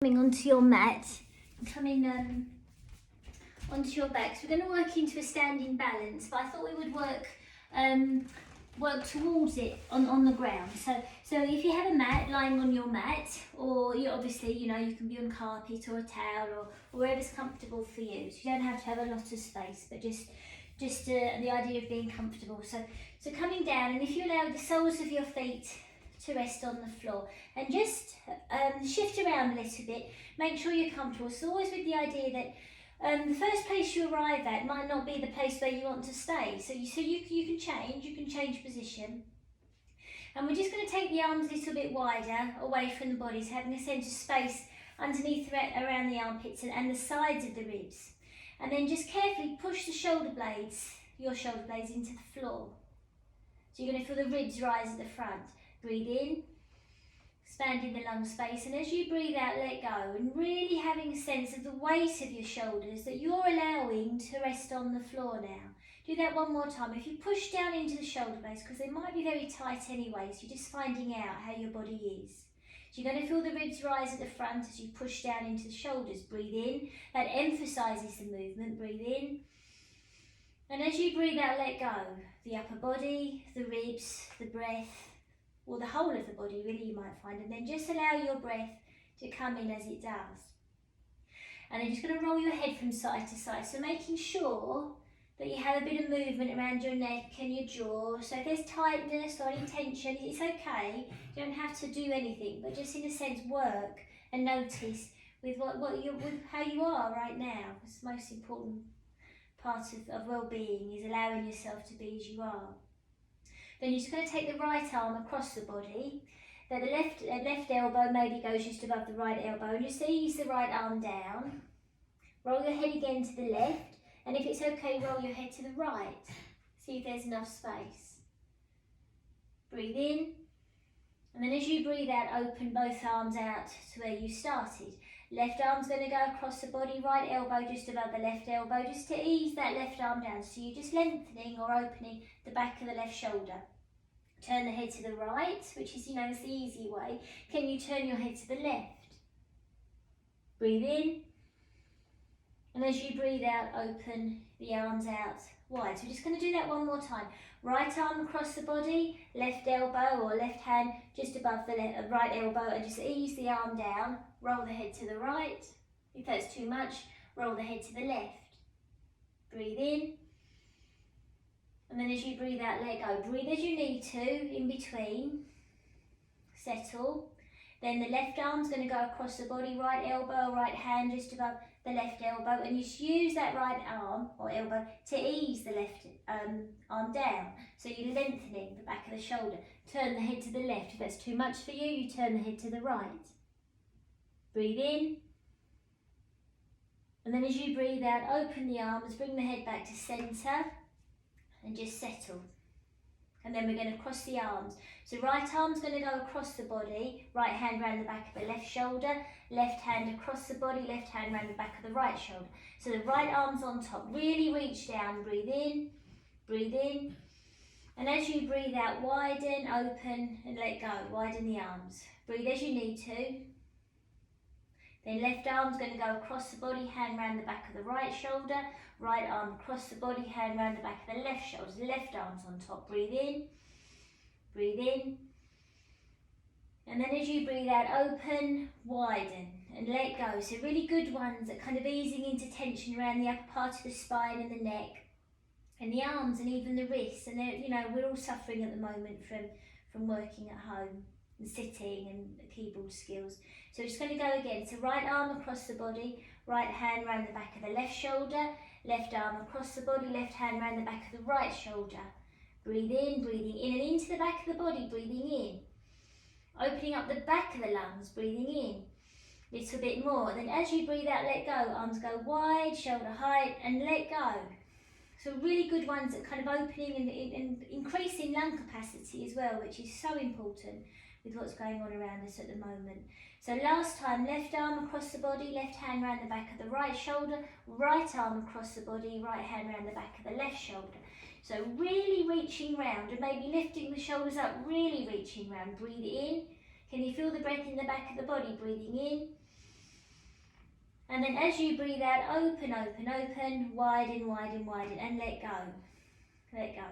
coming onto your mat, coming onto your back. So we're going to work into a standing balance, but I thought we would work towards it on the ground. So if you have a mat lying on your mat, or you obviously, you can be on carpet or a towel or wherever's comfortable for you. So you don't have to have a lot of space, but just the idea of being comfortable. So coming down, and if you allow the soles of your feet to rest on the floor, and just shift around a little bit, make sure you're comfortable. So always with the idea that the first place you arrive at might not be the place where you want to stay. So you can change position. And we're just going to take the arms a little bit wider away from the body, so having a sense of space underneath around the armpits and the sides of the ribs. And then just carefully push the your shoulder blades into the floor. So you're going to feel the ribs rise at the front. Breathe in, expanding the lung space, and as you breathe out, let go, and really having a sense of the weight of your shoulders that you're allowing to rest on the floor now. Do that one more time. If you push down into the shoulder blades, because they might be very tight anyway, so you're just finding out how your body is. So you're going to feel the ribs rise at the front as you push down into the shoulders. Breathe in. That emphasises the movement. Breathe in. And as you breathe out, let go. The upper body, the ribs, the breath, or the whole of the body, really, you might find. And then just allow your breath to come in as it does. And then just going to roll your head from side to side. So making sure that you have a bit of movement around your neck and your jaw. So if there's tightness or any tension, it's okay. You don't have to do anything, but just in a sense work and notice with how you are right now. It's the most important part of well-being, is allowing yourself to be as you are. Then you're just going to take the right arm across the body. Then the left elbow maybe goes just above the right elbow, and just ease the right arm down. Roll your head again to the left. And if it's okay, roll your head to the right. See if there's enough space. Breathe in. And then as you breathe out, open both arms out to where you started. Left arm's going to go across the body, right elbow just above the left elbow, just to ease that left arm down. So you're just lengthening or opening the back of the left shoulder. Turn the head to the right, which is, it's the easy way. Can you turn your head to the left? Breathe in. And as you breathe out, open the arms out wide. So we're just going to do that one more time. Right arm across the body, left elbow or left hand just above the right elbow, and just ease the arm down. Roll the head to the right. If that's too much, roll the head to the left. Breathe in. And then as you breathe out, let go. Breathe as you need to, in between. Settle. Then the left arm's going to go across the body, right elbow, right hand just above the left elbow, and just use that right arm or elbow to ease the left arm down. So you're lengthening the back of the shoulder. Turn the head to the left. If that's too much for you, you turn the head to the right. Breathe in. And then as you breathe out, open the arms, bring the head back to centre, and just settle. And then we're going to cross the arms. So right arm's going to go across the body, right hand round the back of the left shoulder, left hand across the body, left hand round the back of the right shoulder. So the right arm's on top. Really reach down, breathe in, and as you breathe out, widen, open, and let go. Widen the arms. Breathe as you need to. Then left arm's going to go across the body, hand round the back of the right shoulder, right arm across the body, hand round the back of the left shoulder. The left arm's on top. Breathe in, and then as you breathe out, open, widen, and let go. So really good ones at kind of easing into tension around the upper part of the spine and the neck, and the arms and even the wrists. And we're all suffering at the moment from working at home and sitting and keyboard skills. So we're just going to go again. So right arm across the body, right hand round the back of the left shoulder, left arm across the body, left hand round the back of the right shoulder. Breathe in, breathing in and into the back of the body, breathing in. Opening up the back of the lungs, breathing in. Little bit more. Then as you breathe out, let go. Arms go wide, shoulder height, and let go. So really good ones at kind of opening and increasing lung capacity as well, which is so important with what's going on around us at the moment. So last time, left arm across the body, left hand round the back of the right shoulder, right arm across the body, right hand round the back of the left shoulder. So really reaching round and maybe lifting the shoulders up, really reaching round. Breathe in. Can you feel the breath in the back of the body? Breathing in. And then as you breathe out, open, open, open, widen, widen, widen, and let go. Let go.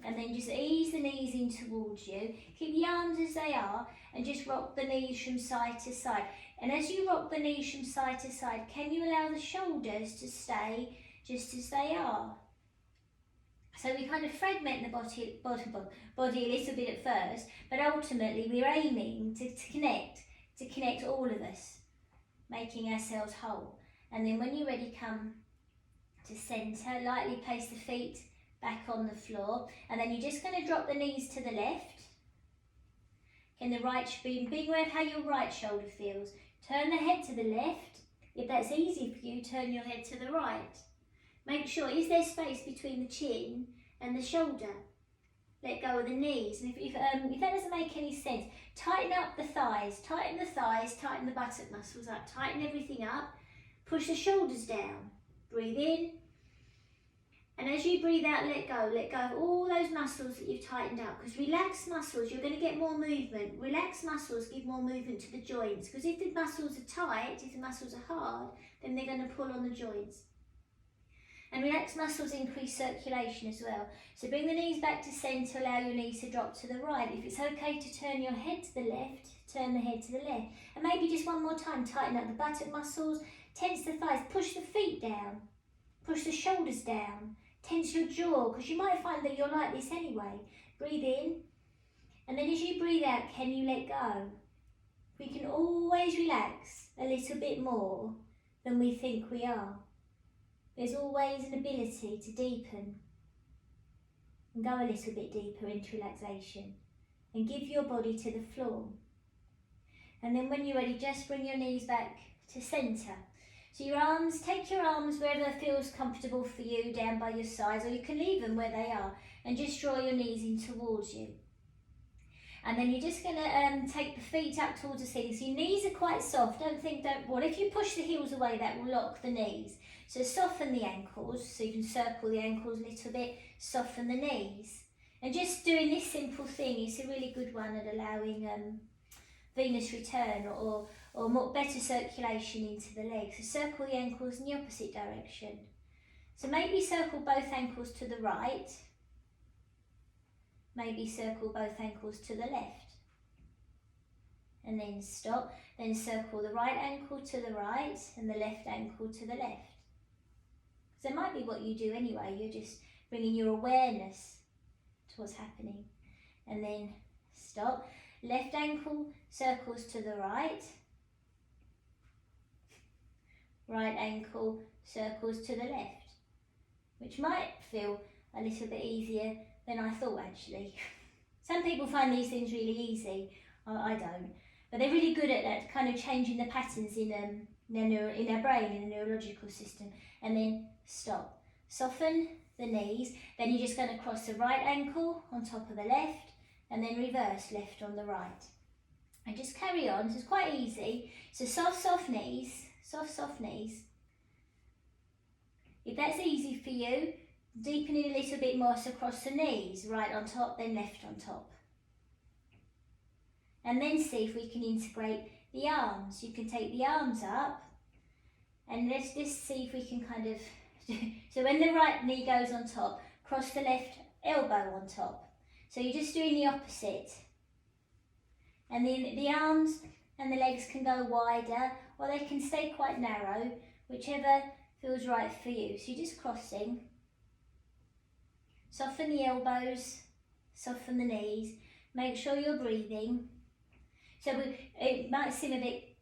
And then just ease the knees in towards you. Keep the arms as they are and just rock the knees from side to side. And as you rock the knees from side to side, can you allow the shoulders to stay just as they are? So we kind of fragment the body a little bit at first, but ultimately we're aiming to connect all of us, making ourselves whole. And then when you're ready, come to centre, lightly place the feet back on the floor, and then you're just going to drop the knees to the left. And the right, being aware of how your right shoulder feels. Turn the head to the left. If that's easy for you, turn your head to the right. Make sure, is there space between the chin and the shoulder? Let go of the knees. And if that doesn't make any sense, tighten up the thighs, tighten the buttock muscles up, tighten everything up, push the shoulders down. Breathe in. And as you breathe out, let go of all those muscles that you've tightened up. Because relaxed muscles, you're going to get more movement. Relaxed muscles give more movement to the joints. Because if the muscles are tight, if the muscles are hard, then they're going to pull on the joints. And relaxed muscles increase circulation as well. So bring the knees back to centre, allow your knees to drop to the right. If it's okay to turn your head to the left, turn the head to the left. And maybe just one more time, tighten up the buttock muscles, tense the thighs, push the feet down, push the shoulders down. Tense your jaw, because you might find that you're like this anyway. Breathe in, and then as you breathe out, can you let go? We can always relax a little bit more than we think we are. There's always an ability to deepen and go a little bit deeper into relaxation and give your body to the floor. And then when you're ready, just bring your knees back to centre. So your arms, take your arms wherever feels comfortable for you, down by your sides, or you can leave them where they are, and just draw your knees in towards you. And then you're just going to take the feet up towards the ceiling. So your knees are quite soft. Well, if you push the heels away, that will lock the knees. So soften the ankles, so you can circle the ankles a little bit, soften the knees. And just doing this simple thing is a really good one at allowing venous return or more better circulation into the legs. So circle the ankles in the opposite direction. So maybe circle both ankles to the right. Maybe circle both ankles to the left. And then stop. Then circle the right ankle to the right and the left ankle to the left. So it might be what you do anyway. You're just bringing your awareness to what's happening. And then stop. Left ankle circles to the right. Right ankle circles to the left, which might feel a little bit easier than I thought actually. Some people find these things really easy, I don't, but they're really good at that, kind of changing the patterns in our brain, in the neurological system. And then stop, soften the knees, then you're just going to cross the right ankle on top of the left, and then reverse left on the right. And just carry on, so it's quite easy. So soft knees, soft knees. If that's easy for you, deepen it a little bit more, so across the knees, right on top, then left on top. And then see if we can integrate the arms. You can take the arms up, and let's just see if we can kind of, so when the right knee goes on top, cross the left elbow on top. So you're just doing the opposite. And then the arms and the legs can go wider, or they can stay quite narrow, whichever feels right for you. So you're just crossing. Soften the elbows, soften the knees, make sure you're breathing. So it might seem a bit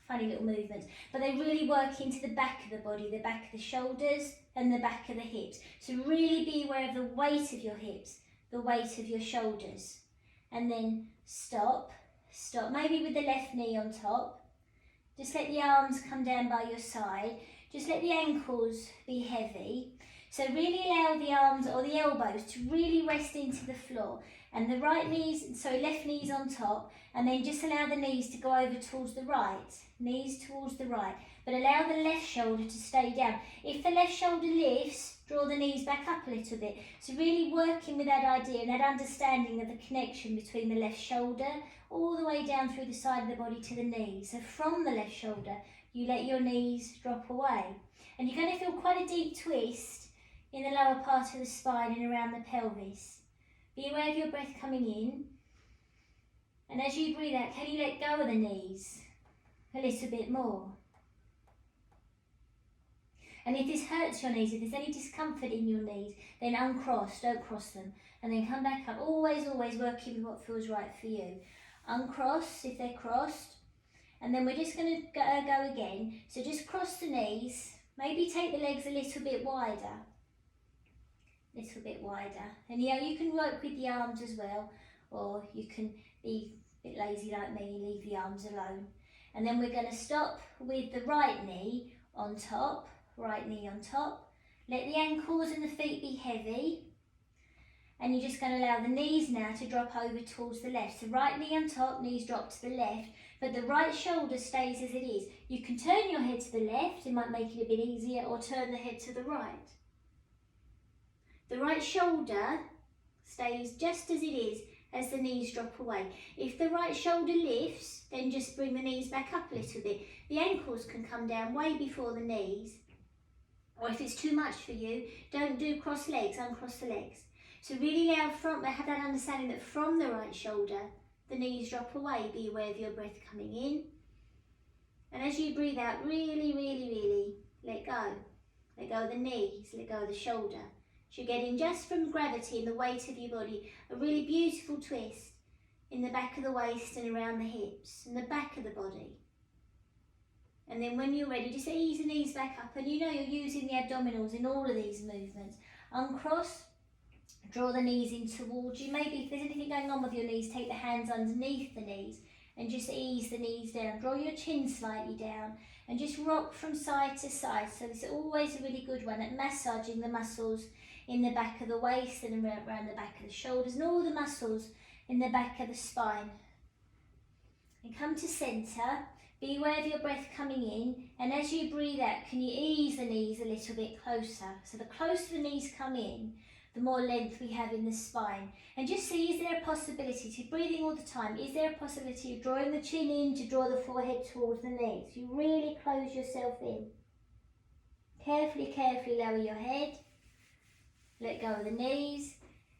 funny little movements, but they really work into the back of the body, the back of the shoulders and the back of the hips. So really be aware of the weight of your hips, the weight of your shoulders. And then stop, maybe with the left knee on top. Just let the arms come down by your side. Just let the ankles be heavy. So really allow the arms or the elbows to really rest into the floor. And the left knee's on top, and then just allow the knees to go over towards the right, knees towards the right, but allow the left shoulder to stay down. If the left shoulder lifts, draw the knees back up a little bit. So really working with that idea and that understanding of the connection between the left shoulder all the way down through the side of the body to the knees. So from the left shoulder, you let your knees drop away. And you're going to feel quite a deep twist in the lower part of the spine and around the pelvis. Be aware of your breath coming in. And as you breathe out, can you let go of the knees a little bit more? And if this hurts your knees, if there's any discomfort in your knees, then uncross, don't cross them. And then come back up, always working with what feels right for you. Uncross if they're crossed. And then we're just going to go again. So just cross the knees, maybe take the legs a little bit wider. And you can work with the arms as well, or you can be a bit lazy like me and leave the arms alone. And then we're going to stop with the right knee on top. Right knee on top. Let the ankles and the feet be heavy. And you're just going to allow the knees now to drop over towards the left. So right knee on top, knees drop to the left, but the right shoulder stays as it is. You can turn your head to the left, it might make it a bit easier, or turn the head to the right. The right shoulder stays just as it is as the knees drop away. If the right shoulder lifts, then just bring the knees back up a little bit. The ankles can come down way before the knees. Or if it's too much for you, don't do cross legs, uncross the legs. So really have that understanding that from the right shoulder, the knees drop away. Be aware of your breath coming in. And as you breathe out, really let go. Let go of the knees, let go of the shoulder. So you're getting just from gravity and the weight of your body, a really beautiful twist in the back of the waist and around the hips and the back of the body. And then when you're ready, just ease the knees back up. And you know you're using the abdominals in all of these movements. Uncross, draw the knees in towards you. Maybe if there's anything going on with your knees, take the hands underneath the knees and just ease the knees down. Draw your chin slightly down and just rock from side to side. So it's always a really good one at massaging the muscles in the back of the waist and around the back of the shoulders and all the muscles in the back of the spine. And come to centre. Be aware of your breath coming in, and as you breathe out, can you ease the knees a little bit closer? So the closer the knees come in, the more length we have in the spine. And just see, is there a possibility to breathing all the time? Is there a possibility of drawing the chin in to draw the forehead towards the knees? You really close yourself in. Carefully lower your head. Let go of the knees.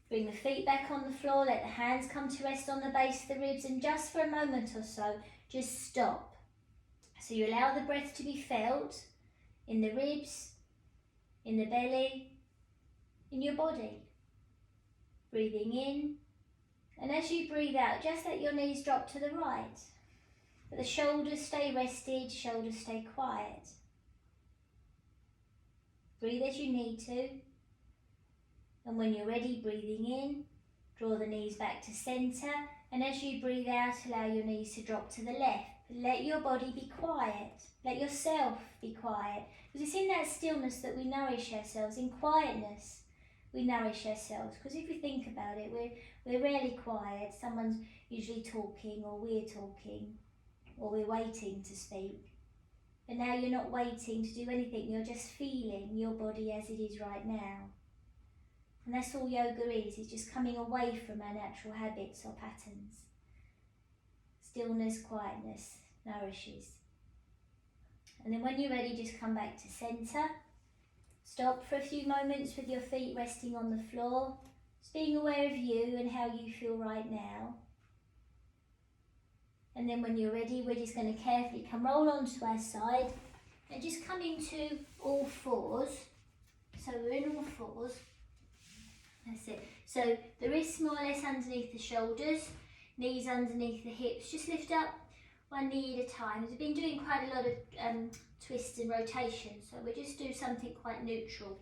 Bring the feet back on the floor. Let the hands come to rest on the base of the ribs, and just for a moment or so, just stop. So you allow the breath to be felt in the ribs, in the belly, in your body. Breathing in, and as you breathe out, just let your knees drop to the right. But the shoulders stay rested, shoulders stay quiet. Breathe as you need to. And when you're ready, breathing in, draw the knees back to centre. And as you breathe out, allow your knees to drop to the left. Let your body be quiet. Let yourself be quiet. Because it's in that stillness that we nourish ourselves. In quietness, we nourish ourselves. Because if you think about it, we're rarely quiet. Someone's usually talking, or we're talking, or we're waiting to speak. But now you're not waiting to do anything. You're just feeling your body as it is right now. And that's all yoga is. It's just coming away from our natural habits or patterns. Stillness, quietness nourishes. And then when you're ready, just come back to centre. Stop for a few moments with your feet resting on the floor. Just being aware of you and how you feel right now. And then when you're ready, we're just going to carefully come roll onto our side and just come into all fours. So we're in all fours. That's it. So the wrists more or less underneath the shoulders, knees underneath the hips. Just lift up one knee at a time. We've been doing quite a lot of twists and rotations, so we'll just do something quite neutral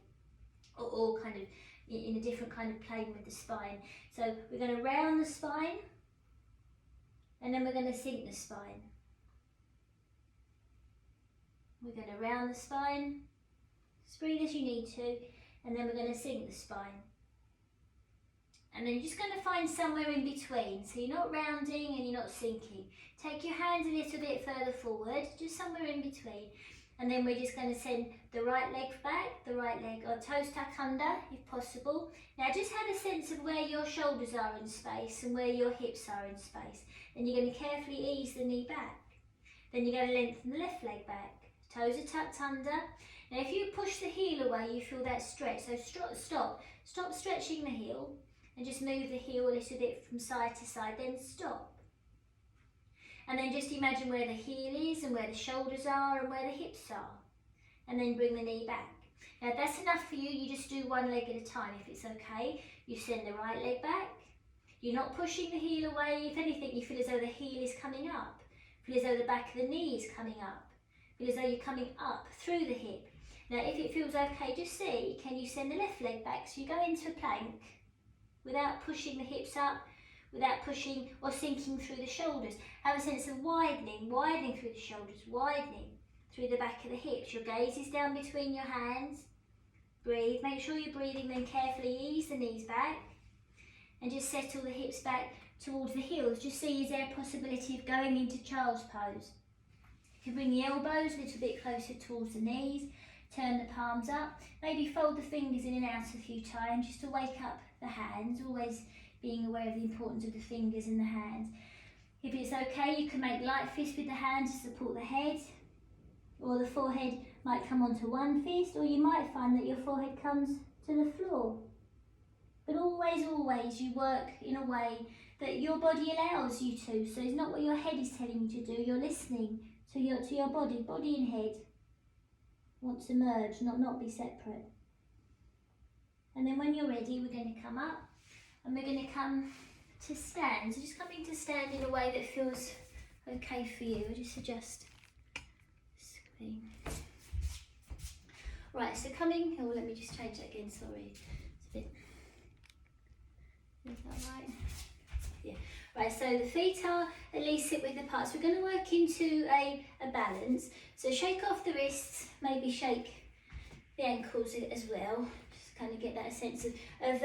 or kind of in a different kind of plane with the spine. So we're going to round the spine and then we're going to sink the spine. We're going to round the spine, just breathe as you need to, and then we're going to sink the spine. And then you're just going to find somewhere in between. So you're not rounding and you're not sinking. Take your hand a little bit further forward, just somewhere in between. And then we're just going to send the right leg back, the right leg, or toes tuck under if possible. Now just have a sense of where your shoulders are in space and where your hips are in space. Then you're going to carefully ease the knee back. Then you're going to lengthen the left leg back. Toes are tucked under. Now if you push the heel away, you feel that stretch. So stop stretching the heel and just move the heel a little bit from side to side, then stop. And then just imagine where the heel is and where the shoulders are and where the hips are. And then bring the knee back. Now if that's enough for you, you just do one leg at a time if it's okay. You send the right leg back. You're not pushing the heel away. If anything, you feel as though the heel is coming up. Feel as though the back of the knee is coming up. Feel as though you're coming up through the hip. Now if it feels okay, just see, can you send the left leg back? So you go into a plank without pushing the hips up, without pushing or sinking through the shoulders. Have a sense of widening through the shoulders, widening through the back of the hips. Your gaze is down between your hands. Breathe, make sure you're breathing, then carefully ease the knees back and just settle the hips back towards the heels. Just see, is there a possibility of going into child's pose? You can bring the elbows a little bit closer towards the knees, turn the palms up, maybe fold the fingers in and out a few times just to wake up the hands, always being aware of the importance of the fingers and the hands. If it's okay, you can make light fists with the hands to support the head, or the forehead might come onto one fist, or you might find that your forehead comes to the floor. But always you work in a way that your body allows you to. So it's not what your head is telling you to do, you're listening to your body and head want to merge, not be separate. And then when you're ready, we're going to come up and we're going to come to stand. So just coming to stand in a way that feels okay for you. I'll just adjust the screen. Right, so coming, oh, let me just change that again, sorry. It's a bit, is that right? Yeah. Right, so the feet are at least hip width apart. So we're going to work into a balance. So shake off the wrists, maybe shake the ankles as well. Just kind of get that sense of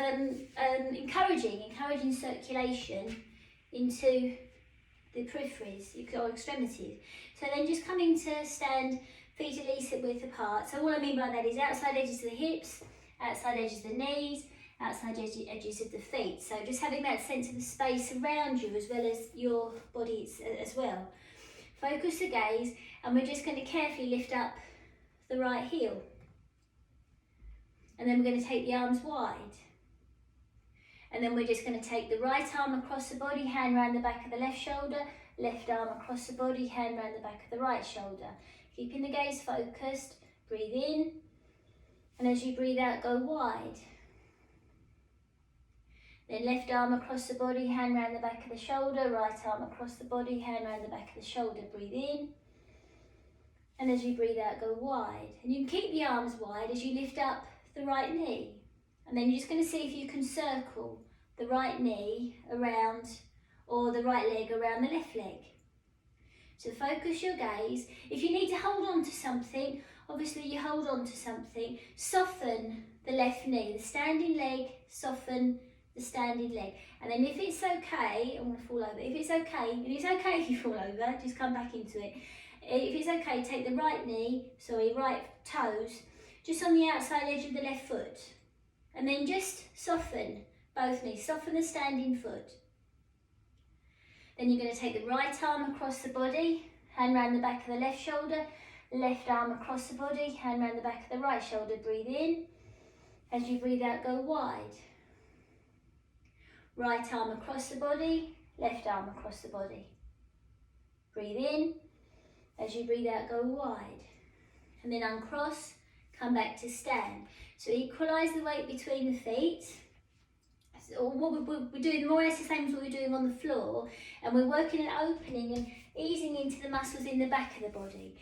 encouraging circulation into the peripheries or extremities. So then just coming to stand, feet at least hip width apart. So what I mean by that is outside edges of the hips, outside edges of the knees, outside edges of the feet. So just having that sense of the space around you as well as your body as well. Focus the gaze and we're just going to carefully lift up the right heel. And then we're going to take the arms wide. And then we're just going to take the right arm across the body, hand round the back of the left shoulder, left arm across the body, hand round the back of the right shoulder. Keeping the gaze focused, breathe in. And as you breathe out, go wide. Then left arm across the body, hand round the back of the shoulder, right arm across the body, hand round the back of the shoulder, breathe in. And as you breathe out, go wide. And you can keep the arms wide as you lift up the right knee. And then you're just going to see if you can circle the right knee around, or the right leg around the left leg. So focus your gaze. If you need to hold on to something, obviously you hold on to something. Soften the left knee, the standing leg, soften the standing leg. And then if it's okay, I'm going to fall over. If it's okay, and it's okay if you fall over, just come back into it. If it's okay, take the right toes, just on the outside edge of the left foot. And then just soften both knees, soften the standing foot. Then you're going to take the right arm across the body, hand round the back of the left shoulder, left arm across the body, hand round the back of the right shoulder, breathe in. As you breathe out, go wide. Right arm across the body, left arm across the body. Breathe in. As you breathe out, go wide. And then uncross, come back to stand. So equalise the weight between the feet. So what we're doing more or less the same as what we're doing on the floor. And we're working at opening and easing into the muscles in the back of the body.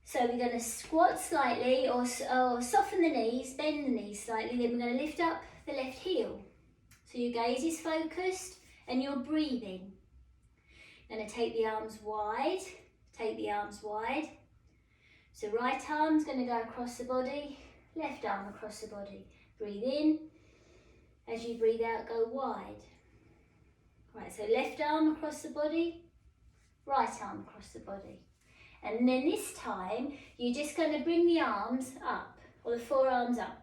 So we're going to squat slightly or soften the knees, bend the knees slightly. Then we're going to lift up the left heel. So your gaze is focused and you're breathing. Going to take the arms wide, take the arms wide. So right arm's going to go across the body, left arm across the body. Breathe in. As you breathe out, go wide. Right, so left arm across the body, right arm across the body. And then this time, you're just going to bring the arms up, or the forearms up.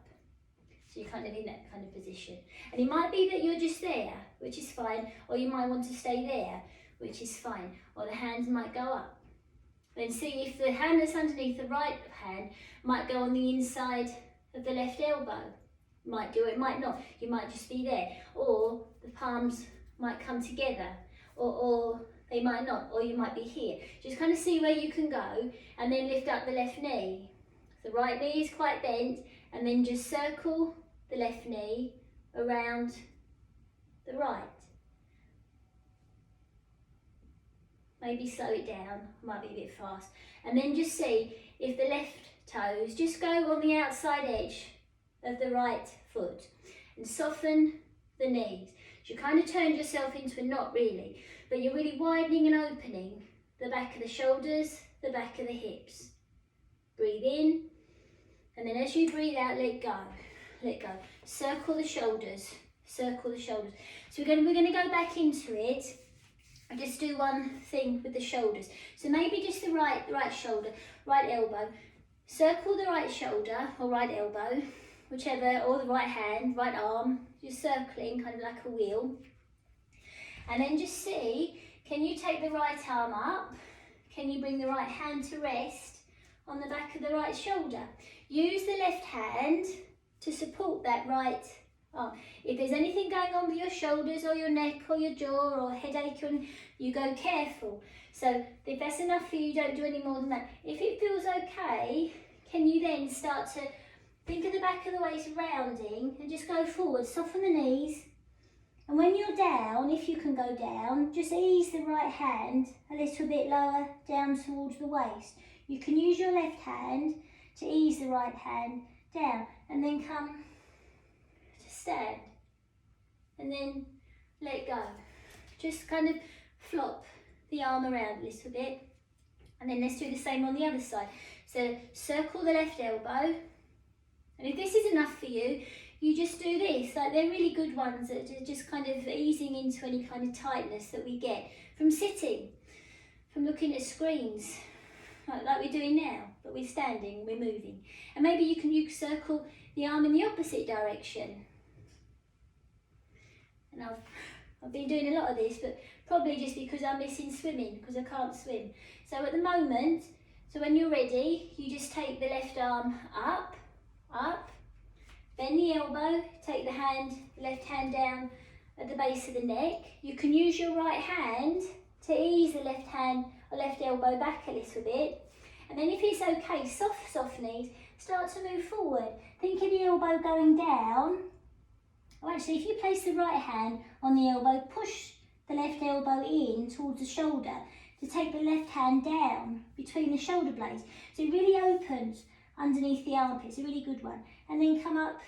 So you're kind of in that kind of position. And it might be that you're just there, which is fine, or you might want to stay there, which is fine, or the hands might go up. Then see if the hand that's underneath the right hand might go on the inside of the left elbow. Might do, it might not. You might just be there. Or the palms might come together, or they might not, or you might be here. Just kind of see where you can go, and then lift up the left knee. The right knee is quite bent, and then just circle the left knee around the right. Maybe slow it down, might be a bit fast. And then just see if the left toes just go on the outside edge of the right foot, and soften the knees. So you kind of turned yourself into a knot really, but you're really widening and opening the back of the shoulders, the back of the hips. Breathe in, and then as you breathe out, let go. Let go. Circle the shoulders. Circle the shoulders. So we're going to go back into it and just do one thing with the shoulders. So maybe just the right shoulder, right elbow. Circle the right shoulder or right elbow, whichever, or the right hand, right arm. Just circling, kind of like a wheel. And then just see, can you take the right arm up? Can you bring the right hand to rest on the back of the right shoulder? Use the left hand to support that right arm. If there's anything going on with your shoulders or your neck or your jaw or headache, you go careful. So if that's enough for you, don't do any more than that. If it feels okay, can you then start to think of the back of the waist rounding and just go forward, soften the knees. And when you're down, if you can go down, just ease the right hand a little bit lower down towards the waist. You can use your left hand to ease the right hand down, and then come to stand, and then let go. Just kind of flop the arm around a little bit, and then let's do the same on the other side. So circle the left elbow, and if this is enough for you, you just do this. Like, they're really good ones that are just kind of easing into any kind of tightness that we get from sitting, from looking at screens, like we're doing now, but we're standing, we're moving. And maybe you can circle the arm in the opposite direction. And I've been doing a lot of this, but probably just because I'm missing swimming, because I can't swim. So at the moment, so when you're ready, you just take the left arm up, bend the elbow, take the left hand down at the base of the neck. You can use your right hand to ease the left hand or left elbow back a little bit. And then if it's okay, soft knees, start to move forward. Think of the elbow going down. Or actually, if you place the right hand on the elbow, push the left elbow in towards the shoulder to take the left hand down between the shoulder blades. So it really opens underneath the armpits, a really good one. And then come up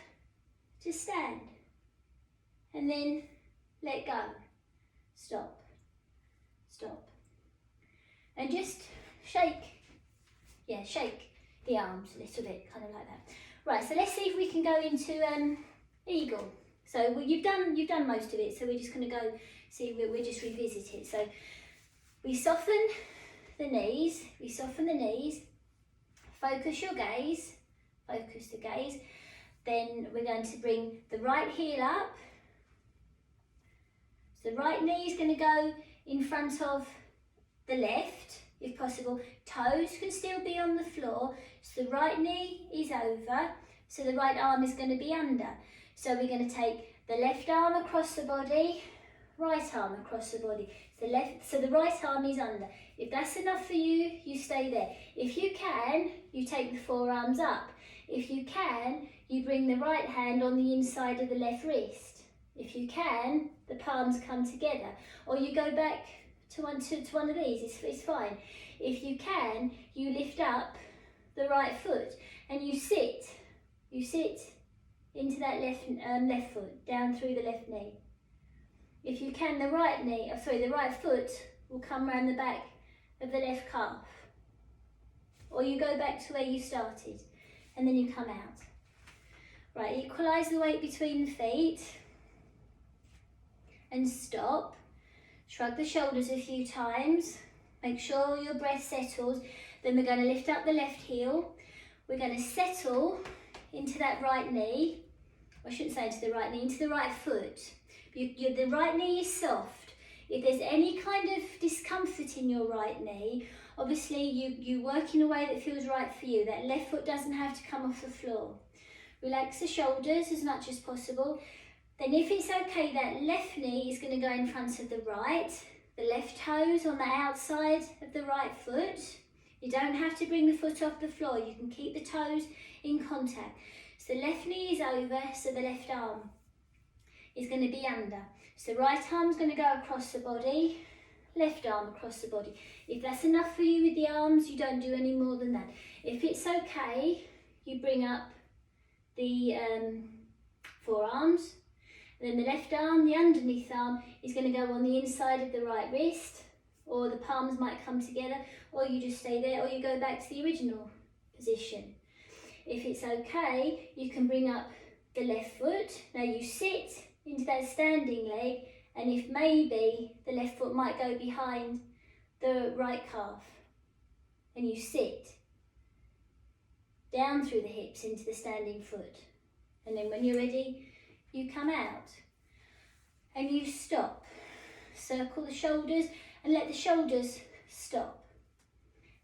to stand. And then let go. Stop. Stop. And just shake the arms a little bit, kind of like that. Right, so let's see if we can go into eagle. So you've done most of it, so we're just going to go see, we'll just revisit it. So we soften the knees, focus your gaze, focus the gaze. Then we're going to bring the right heel up. So the right knee is going to go in front of the left, if possible. Toes can still be on the floor. So the right knee is over, so the right arm is going to be under. So we're going to take the left arm across the body, right arm across the body. So the right arm is under. If that's enough for you, you stay there. If you can, you take the forearms up. If you can, you bring the right hand on the inside of the left wrist. If you can, the palms come together. Or you go back to one of these, it's fine. If you can, you lift up the right foot and you sit into that left foot, down through the left knee. If you can, the right foot will come round the back of the left calf. Or you go back to where you started and then you come out. Right, equalise the weight between the feet. and stop. Shrug the shoulders a few times. Make sure your breath settles. Then we're going to lift up the left heel. We're going to settle into that right knee. I shouldn't say into the right knee, into the right foot. The right knee is soft. If there's any kind of discomfort in your right knee, obviously you work in a way that feels right for you. That left foot doesn't have to come off the floor. Relax the shoulders as much as possible. Then if it's okay, that left knee is going to go in front of the right. The left toes on the outside of the right foot. You don't have to bring the foot off the floor. You can keep the toes in contact. So the left knee is over, so the left arm is going to be under. So the right arm is going to go across the body, left arm across the body. If that's enough for you with the arms, you don't do any more than that. If it's okay, you bring up the forearms. And then the left arm, the underneath arm, is going to go on the inside of the right wrist, or the palms might come together, or you just stay there, or you go back to the original position. If it's okay, you can bring up the left foot. Now you sit into that standing leg, and if maybe the left foot might go behind the right calf, and you sit down through the hips into the standing foot. And then when you're ready, you come out and you stop. Circle the shoulders and let the shoulders stop.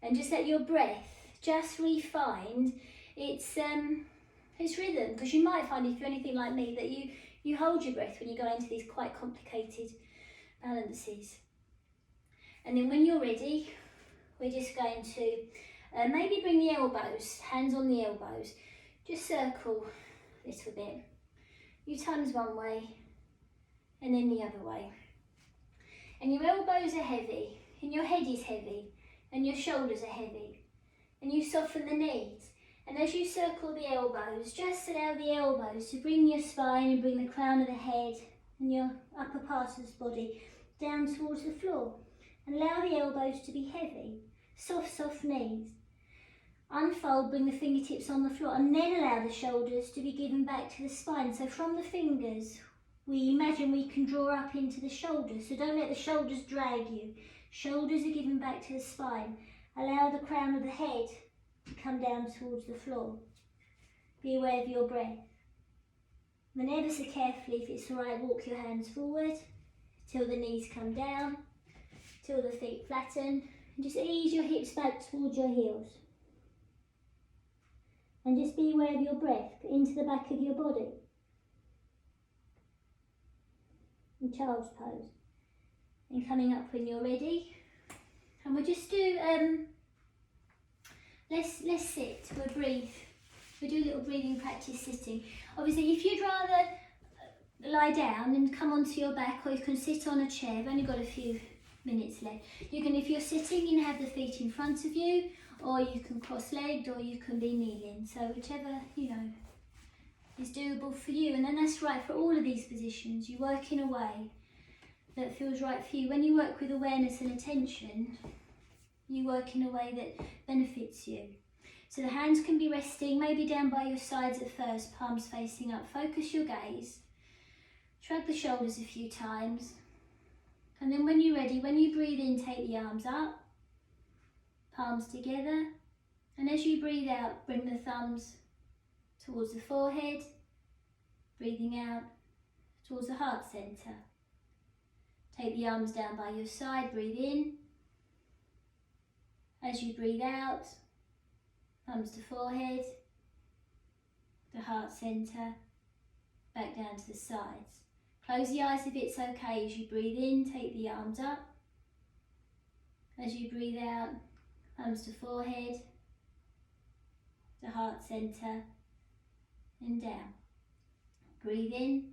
And just let your breath just refine its rhythm, because you might find, if you're anything like me, that you hold your breath when you go into these quite complicated balances. And then when you're ready, we're just going to maybe bring the elbows, hands on the elbows, just circle a little bit. You times one way and then the other way. And your elbows are heavy, and your head is heavy, and your shoulders are heavy. And you soften the knees. And as you circle the elbows, just allow the elbows to bring your spine and bring the crown of the head and your upper part of the body down towards the floor. And allow the elbows to be heavy. Soft, soft knees. Unfold, bring the fingertips on the floor, and then allow the shoulders to be given back to the spine. So from the fingers, we imagine we can draw up into the shoulders. So don't let the shoulders drag you. Shoulders are given back to the spine. Allow the crown of the head to come down towards the floor. Be aware of your breath. And then ever so carefully, if it's all right, walk your hands forward till the knees come down, till the feet flatten, and just ease your hips back towards your heels. And just be aware of your breath into the back of your body. In child's pose. And coming up when you're ready. And we'll just do, let's sit, we'll breathe. We'll do a little breathing practice sitting. Obviously, if you'd rather lie down and come onto your back, or you can sit on a chair, I've only got a few minutes left. You can, if you're sitting, you can have the feet in front of you, or you can cross-legged, or you can be kneeling. So whichever, is doable for you. And then that's right for all of these positions. You work in a way that feels right for you. When you work with awareness and attention, you work in a way that benefits you. So the hands can be resting, maybe down by your sides at first, palms facing up. Focus your gaze. Shrug the shoulders a few times. And then when you're ready, when you breathe in, take the arms up. Palms together, and as you breathe out, bring the thumbs towards the forehead, breathing out towards the heart centre. Take the arms down by your side, breathe in. As you breathe out, thumbs to forehead, the heart centre, back down to the sides. Close the eyes if it's okay. As you breathe in, take the arms up. As you breathe out, thumbs to forehead, the heart centre, and down. Breathe in,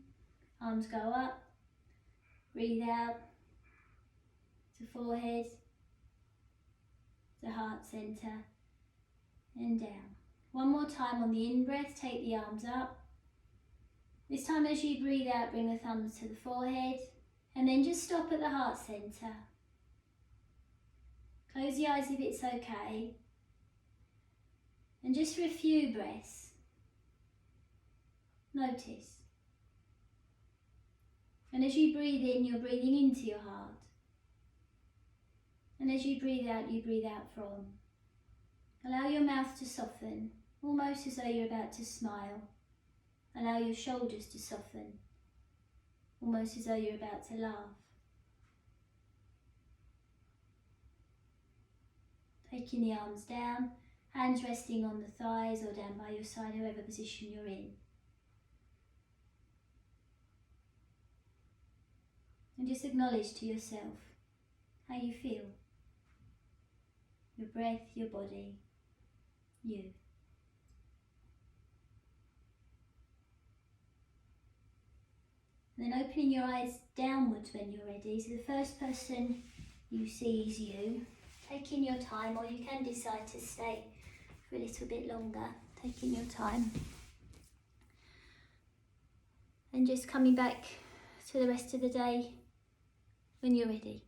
arms go up, breathe out, to forehead, the heart centre, and down. One more time on the in-breath, take the arms up. This time as you breathe out, bring the thumbs to the forehead, and then just stop at the heart centre. Close the eyes if it's okay. And just for a few breaths, notice. And as you breathe in, you're breathing into your heart. And as you breathe out from. Allow your mouth to soften, almost as though you're about to smile. Allow your shoulders to soften, almost as though you're about to laugh. Taking the arms down, hands resting on the thighs or down by your side, whoever position you're in. And just acknowledge to yourself how you feel. Your breath, your body, you. And then opening your eyes downwards when you're ready. So the first person you see is you. Taking your time, or you can decide to stay for a little bit longer. Taking your time. And just coming back to the rest of the day when you're ready.